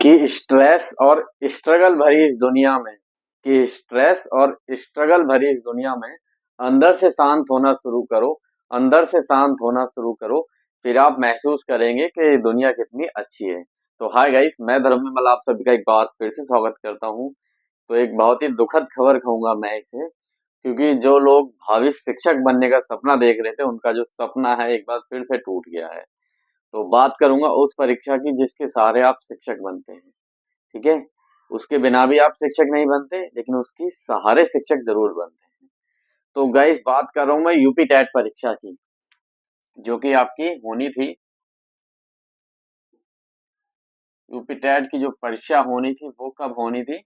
कि स्ट्रेस और स्ट्रगल भरी इस दुनिया में कि स्ट्रेस और स्ट्रगल भरी इस दुनिया में अंदर से शांत होना शुरू करो। अंदर से शांत होना शुरू करो, फिर आप महसूस करेंगे कि दुनिया कितनी अच्छी है। तो हाय गाइस, मैं धर्मविमल आप सभी का एक बार फिर से स्वागत करता हूँ। तो एक बहुत ही दुखद खबर कहूंगा मैं इसे, क्योंकि जो लोग भावी शिक्षक बनने का सपना देख रहे थे, उनका जो सपना है एक बार फिर से टूट गया है। तो बात करूंगा उस परीक्षा की जिसके सहारे आप शिक्षक बनते हैं। ठीक है, उसके बिना भी आप शिक्षक नहीं बनते, लेकिन उसकी सहारे शिक्षक जरूर बनते हैं। तो गाइस, बात कर रहा हूं मैं यूपी टेट परीक्षा की, जो कि आपकी होनी थी। यूपी टेट की जो परीक्षा होनी थी वो कब होनी थी?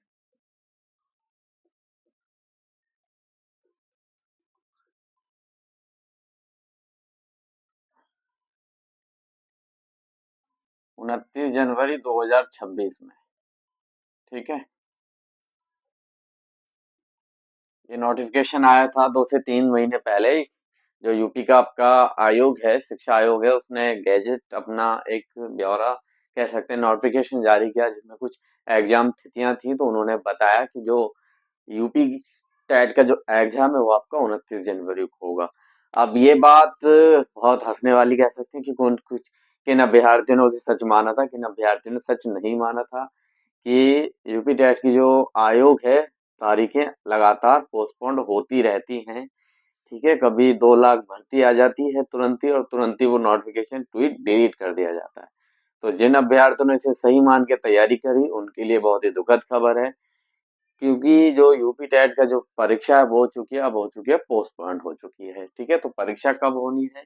29 जनवरी 2026 में। ठीक है, ये नोटिफिकेशन आया था 2 से 3 महीने पहले ही। जो यूपी का आपका आयोग है, शिक्षा आयोग है, उसने गैजेट अपना एक ब्यौरा कह सकते हैं नोटिफिकेशन जारी किया, जिसमें कुछ एग्जाम तिथियां थी। तो उन्होंने बताया कि जो यूपी टेट का जो एग्जाम है वो आपका 29 जनवरी को होगा। अब ये बात बहुत हंसने वाली कह सकते हैं कि कौन कुछ किन अभ्यर्थियों ने उसे सच माना था, किन अभ्यर्थियों ने सच नहीं माना था। कि यूपी टेट की जो आयोग है, तारीखें लगातार पोस्टपोन्ड होती रहती हैं। ठीक है, कभी 2 लाख भर्ती आ जाती है तुरंत ही, और तुरंत ही वो नोटिफिकेशन ट्वीट डिलीट कर दिया जाता है। तो जिन अभ्यर्थियों ने इसे सही मान के तैयारी करी, उनके लिए बहुत ही दुखद खबर है, क्योंकि जो यूपी टेट का जो परीक्षा है वो हो चुकी है, अब हो चुकी है, पोस्टपोन्ड हो चुकी है। ठीक है, तो परीक्षा कब होनी है?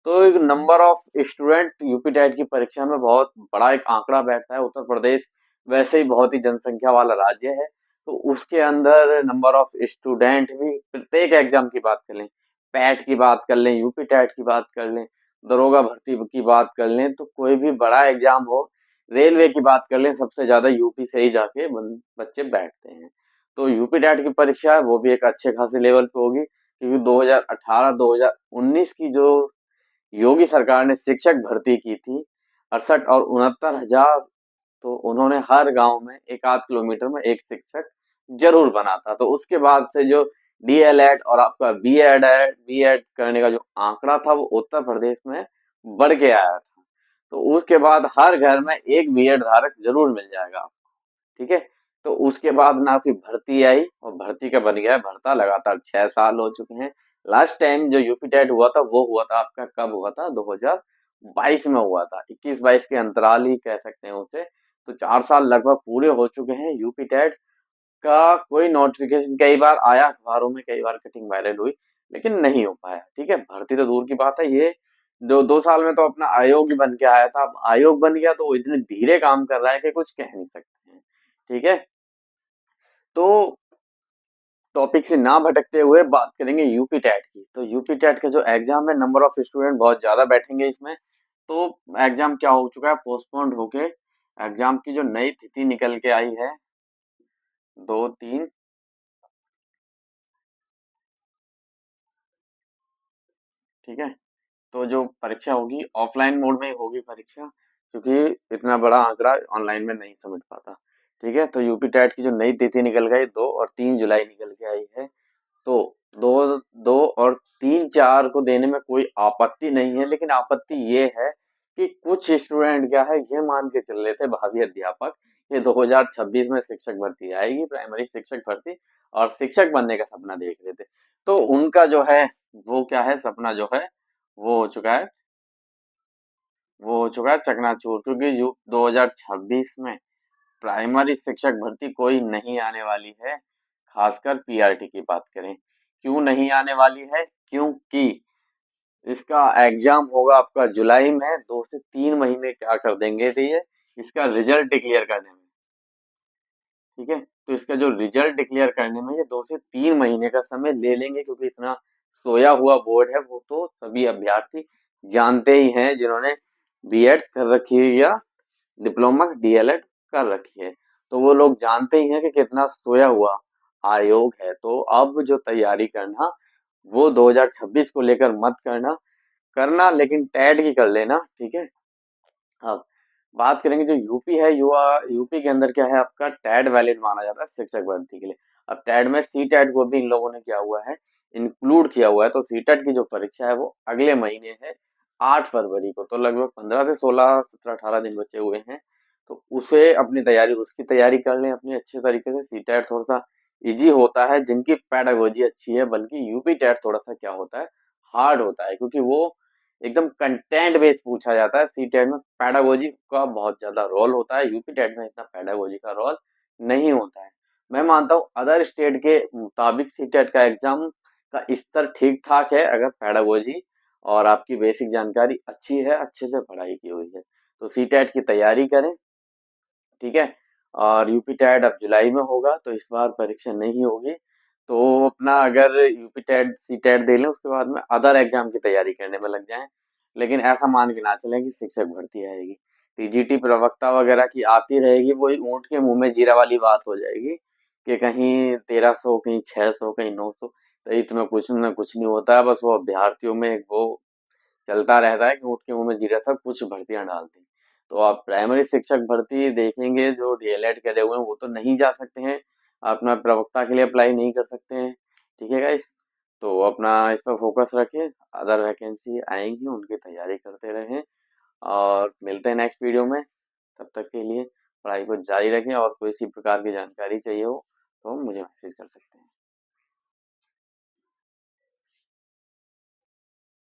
तो एक number of student UP TET की परीक्षा में बहुत बड़ा एक आंकड़ा बैठता है। उत्तर प्रदेश वैसे ही बहुत ही जनसंख्या वाला राज्य है, तो उसके अंदर नंबर ऑफ स्टूडेंट भी, प्रत्येक एग्जाम की बात कर लें, पैट की बात कर लें, यूपी टेट की बात कर लें, दरोगा भर्ती की बात कर लें, तो कोई भी बड़ा एग्जाम हो, रेलवे की बात कर लें, सबसे ज्यादा यूपी से ही जाके बच्चे बैठते हैं। तो यूपी टेट की परीक्षा है वो भी एक अच्छे खासे लेवल पे होगी, क्योंकि 2018-2019 की जो योगी सरकार ने शिक्षक भर्ती की थी, 68 और 69 हजार, तो उन्होंने हर गांव में एक आध किलोमीटर में एक शिक्षक जरूर बना था। तो उसके बाद से जो डीएलएड और आपका बीएड करने का जो आंकड़ा था, वो उत्तर प्रदेश में बढ़ के आया था। तो उसके बाद हर घर में एक बीएड धारक जरूर मिल जाएगा आपको। ठीक है, तो उसके बाद ना आपकी भर्ती आई, और भर्ती का बन गया है भर्ता, लगातार 6 साल हो चुके हैं। लास्ट टाइम जो यूपी टेट हुआ था वो हुआ था आपका, कब हुआ था? 2022 में हुआ था, 21-22 के अंतराल ही कह सकते हैं उसे। तो 4 साल लगभग पूरे हो चुके हैं। यूपी टेट का कोई नोटिफिकेशन कई बार आया अखबारों में, कई बार कटिंग वायरल हुई, लेकिन नहीं हो पाया। ठीक है, भर्ती तो दूर की बात है, ये जो 2 साल में तो अपना आयोग ही बन के आया था। अब आयोग बन गया तो वो इतने धीरे काम कर रहा है कि कुछ कह नहीं सकते हैं। ठीक है, तो टॉपिक से ना भटकते हुए बात करेंगे यूपी टेट की। तो यूपी टेट का जो एग्जाम है, नंबर ऑफ स्टूडेंट बहुत ज्यादा बैठेंगे इसमें। तो एग्जाम क्या हो चुका है, पोस्टपोन्ड होके एग्जाम की जो नई तिथि निकल के आई है, 2 3, ठीक है। तो जो परीक्षा होगी ऑफलाइन मोड में ही होगी परीक्षा, क्योंकि इतना बड़ा आंकड़ा ऑनलाइन में नहीं समझ पाता। ठीक है, तो यूपी टेट की जो नई तिथि निकल गई, 2 और 3 जुलाई निकल के आई है। तो दो 2 और 3 4 को देने में कोई आपत्ति नहीं है, लेकिन आपत्ति ये है कि कुछ स्टूडेंट क्या है, ये मान के चल रहे थे भावी अध्यापक, ये 2026 में शिक्षक भर्ती आएगी, प्राइमरी शिक्षक भर्ती, और शिक्षक बनने का सपना देख रहे थे। तो उनका जो है, वो क्या है, सपना जो है वो हो चुका है, वो हो चुका है चकनाचूर, क्योंकि 2026 में प्राइमरी शिक्षक भर्ती कोई नहीं आने वाली है। खासकर पीआरटी की बात करें, क्यों नहीं आने वाली है? क्योंकि इसका एग्जाम होगा आपका जुलाई में, 2 से 3 महीने क्या कर देंगे थे ये, इसका रिजल्ट डिक्लेयर करने में। ठीक है, तो इसका जो रिजल्ट डिक्लेयर करने में ये 2 से 3 महीने का समय ले लेंगे, क्योंकि इतना सोया हुआ बोर्ड है, वो तो सभी अभ्यर्थी जानते ही हैं, जिन्होंने बीएड कर रखी है या डिप्लोमा डीएलएड कर रखी है। तो वो लोग जानते ही हैं कि कितना सोया हुआ आयोग है। तो अब जो तैयारी करना, वो 2026 को लेकर मत करना, करना लेकिन टेट की कर लेना। ठीक है, अब बात करेंगे जो यूपी है, युवा यूपी के अंदर क्या है, आपका टैट वैलिड माना जाता है शिक्षक भर्ती के लिए। अब टैट में सी टैट को भी इन लोगों ने क्या हुआ है, इंक्लूड किया हुआ है। तो सी टैट की जो परीक्षा है वो अगले महीने है 8 फरवरी को। तो लगभग 15 से 16 17 18 दिन बचे हुए हैं। तो उसे अपनी तैयारी उसकी तैयारी कर लें अपनी अच्छे तरीके से। सी टैट थोड़ा सा इजी होता है जिनकी पैडागोजी अच्छी है, बल्कि यूपी टैट थोड़ा सा क्या होता है, हार्ड होता है, क्योंकि वो एकदम कंटेंट बेस्ड पूछा जाता है। सी टेट में पैडागोजी का बहुत ज्यादा रोल होता है, यूपी टेट में इतना पैडागोजी का रोल नहीं होता है। मैं मानता हूँ अदर स्टेट के मुताबिक सी टेट का एग्जाम का स्तर ठीक ठाक है, अगर पैडागोजी और आपकी बेसिक जानकारी अच्छी है, अच्छे से पढ़ाई की हुई है। तो सी टेट की तैयारी करें, ठीक है। और यूपी टेट अब जुलाई में होगा, तो इस बार परीक्षा नहीं होगी। तो अपना अगर यूपी टेट सी टेट दे लें, उसके बाद में अदर एग्जाम की तैयारी करने में लग जाएं। लेकिन ऐसा मान के ना चलें कि शिक्षक भर्ती आएगी। टीजीटी प्रवक्ता वगैरह की आती रहेगी, वही ऊंट के मुंह में जीरा वाली बात हो जाएगी कि कहीं 1300, कहीं 600, कहीं 900। तो इसमें कुछ न कुछ नहीं होता है, बस वो अभ्यर्थियों में एक वो चलता रहता है कि ऊँट के मुंह में जीरा सा, कुछ भर्तियां डालती हैं। तो आप प्राइमरी शिक्षक भर्ती देखेंगे, जो डीएलएड करे हुए हैं वो तो नहीं जा सकते हैं, अपना प्रवक्ता के लिए अप्लाई नहीं कर सकते हैं, ठीक है गाइस। तो अपना इस पर फोकस रखें, अदर वैकेंसी आएंगी उनकी तैयारी करते रहें, और मिलते हैं नेक्स्ट वीडियो में। तब तक के लिए पढ़ाई को जारी रखें, और कोई इसी प्रकार की जानकारी चाहिए हो तो मुझे मैसेज कर सकते हैं।